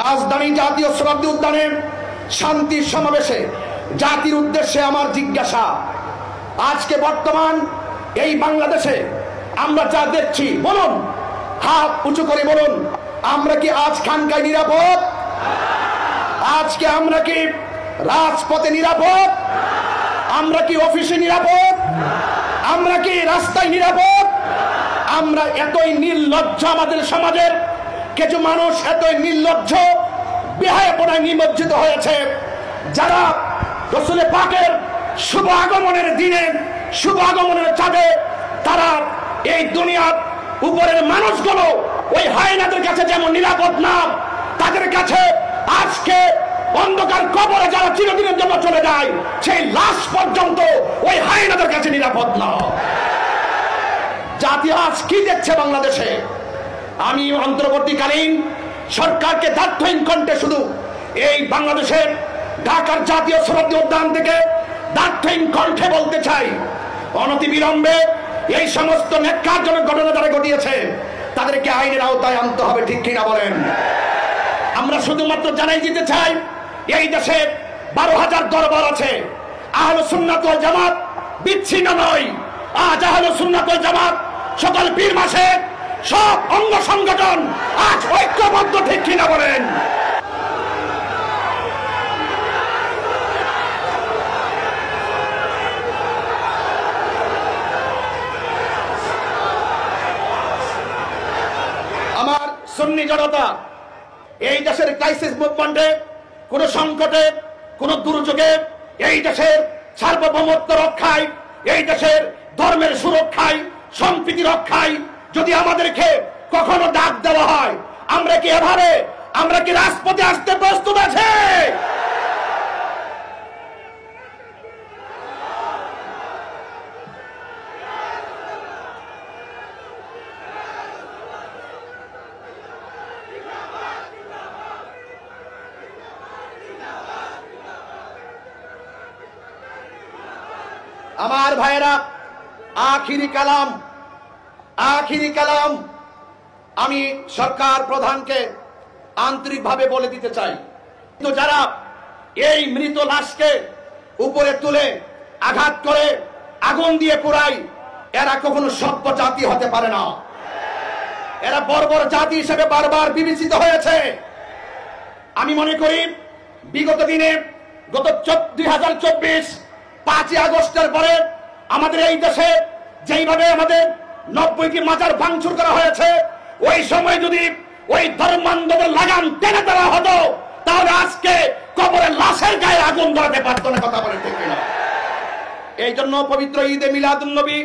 রাজধানী জাতীয় শতাব্দী উদ্যানে শান্তি সমাবেশে জাতির উদ্দেশ্যে আমার জিজ্ঞাসা, আজকে বর্তমান এই বাংলাদেশে আমরা যা দেখছি, বলুন, হাত উঁচু করে বলুন, আমরা কি আজ খানকায় নিরাপদ? আজকে আমরা কি রাজপথে নিরাপদ? আমরা কি অফিসে নিরাপদ? আমরা কি রাস্তায় নিরাপদ? আমরা এতই নির্লজ্জ, আমাদের সমাজের কিছু মানুষ এতই নির্লজ্জ, বেহায়াপনায় নিমজ্জিত হয়েছে, যারা রাসূল পাকের শুভ আগমনের দিনে, শুভ আগমনের চাঁদে তারা এই দুনিয়ার উপরের মানুষগুলো ওই হায়নাদের কাছে যেমন নিরাপদ না, তাদের কাছে আজকে অন্ধকার কবরে যারা চিরদিনের জন্য চলে যায়, সেই লাশ পর্যন্ত ওই হায়নাদের কাছে নিরাপদ না। জাতি আজ কি দেখছে বাংলাদেশে? আমি অন্তর্বর্তীকালীন সরকারকে দায়িত্বহীন কণ্ঠে শুধু এই বাংলাদেশের ঢাকার জাতীয় শতাব্দী উদ্যান থেকে দায়িত্বহীন কণ্ঠে বলতে চাই, অনতিবিলম্বে এই সমস্ত ন্যাক্কারজনক ঘটনা যারা ঘটিয়েছে তাদেরকে আইনের আওতায় আনতে হবে, ঠিক কিনা বলেন? আমরা শুধুমাত্র জানাই দিতে চাই, এই দেশে 12,000 দরবার আছে। আহলে সুন্নাত ওয়াল জামাত বিচ্ছিন্ন নয়। আজ আহলে সুন্নাত ওয়াল জামাত সকল পীর মাসে সব অঙ্গ সংগঠন আজ ঐক্যবদ্ধ, ঠিক কিনা বলেন? আমার সুন্নি জনতা এই দেশের ক্রাইসিস মুভমেন্টে, কোন সংকটে, কোন দুর্যোগে, এই দেশের সার্বভৌমত্ব রক্ষায়, এই দেশের ধর্মের সুরক্ষায়, সম্প্রীতি রক্ষায় যদি আমাদেরকে কখনো ডাক দেওয়া হয়, আমরা কি এভাবে, আমরা কি রাজপথে আসতে প্রস্তুত আছে? আমার ভাইয়েরা, আখিরি কালাম আমি সরকার প্রধানকে আন্তরিকভাবে বলে দিতে চাই, তো যারা এই মৃত লাশকে উপরে তুলে আঘাত করে আগুন দিয়ে পোড়ায়, এরা কখনো সভ্য জাতি হতে পারে না। এরা বর্বর জাতি হিসেবে বারবার বিবেচিত হয়েছে। আমি মনে করি বিগত দিনে, গত 2024 5ই আগস্টের পরে আমাদের এই দেশে যেইভাবে আমাদের 90টি মাজার ভাঙচুর করা হয়েছে, ওই সময় যদি ওই ধর্মান্ধদের লাগাম টেনে দেওয়া হতো, তাহলে আজকে কবরের লাশের গায়ে আগুন ধরাতে পারতো না। কথা বলে ঠিক কিনা? এই জন্য পবিত্র ঈদে মিলাদুন নবী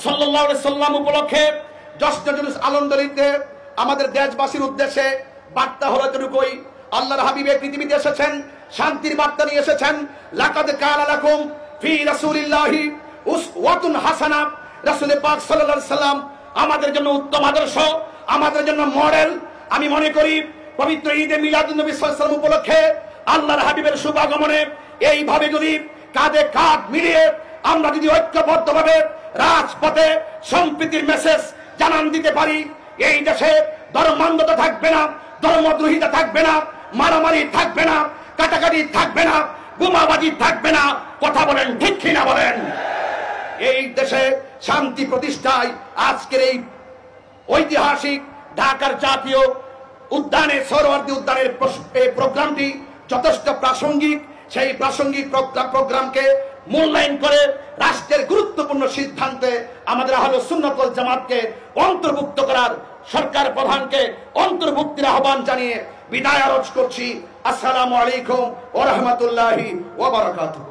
সাল্লাল্লাহু আলাইহি সাল্লাম উপলক্ষে জশ্নে জুলুস আলমদলিতে আমাদের দেশবাসীর উদ্দেশ্যে বার্তা হলো এতটুকুই, আল্লাহর হাবিবে পৃথিবীতে এসেছেন, শান্তির বার্তা নিয়ে এসেছেন। লাকাদ কানা লাকুম ফি রাসূলিল্লাহি উসওয়াতুন হাসানাহ। রাসূল পাক সাল্লাল্লাহু আলাইহি সাল্লাম আমাদের জন্য উত্তম আদর্শ, আমাদের জন্য মডেল। আমি মনে করি পবিত্র ঈদে মিলাদুন নবী সাল্লাল্লাহু আলাইহি সাল্লাম উপলক্ষে আল্লাহর হাবিবের শুভ আগমনে এইভাবে যদি কাঁধে কাঁধ মিলিয়ে আমরা যদি ঐক্যবদ্ধভাবে রাজপথে সম্প্রীতির মেসেজ জানান দিতে পারি, এই দেশে ধর্মান্ধতা থাকবে না, ধর্মদ্রোহিতা থাকবে না, মারামারি থাকবে না, কাটাকাটি থাকবে না, বোমাবাজি থাকবে না। কথা বলেন ঠিক কিনা বলেন? এই দেশে শান্তি প্রতিষ্ঠায় আজকের এই ঐতিহাসিক ঢাকার জাতীয় উদ্যানে, সোহরাওয়ার্দী উদ্যানের এই প্রোগ্রামটি যথেষ্ট প্রাসঙ্গিক। সেই প্রাসঙ্গিক প্রোগ্রামকে মূল্যায়ন করে রাষ্ট্রের গুরুত্বপূর্ণ সিদ্ধান্তে আমাদের আহলে সুন্নাত ওয়াল জামাতকে অন্তর্ভুক্ত করার সরকার প্রধানকে অন্তর্ভুক্তির আহ্বান জানিয়ে বিদায় আরজ করছি। আসসালামু আলাইকুম ওয়া রাহমাতুল্লাহি ওয়া বারাকাতুহু।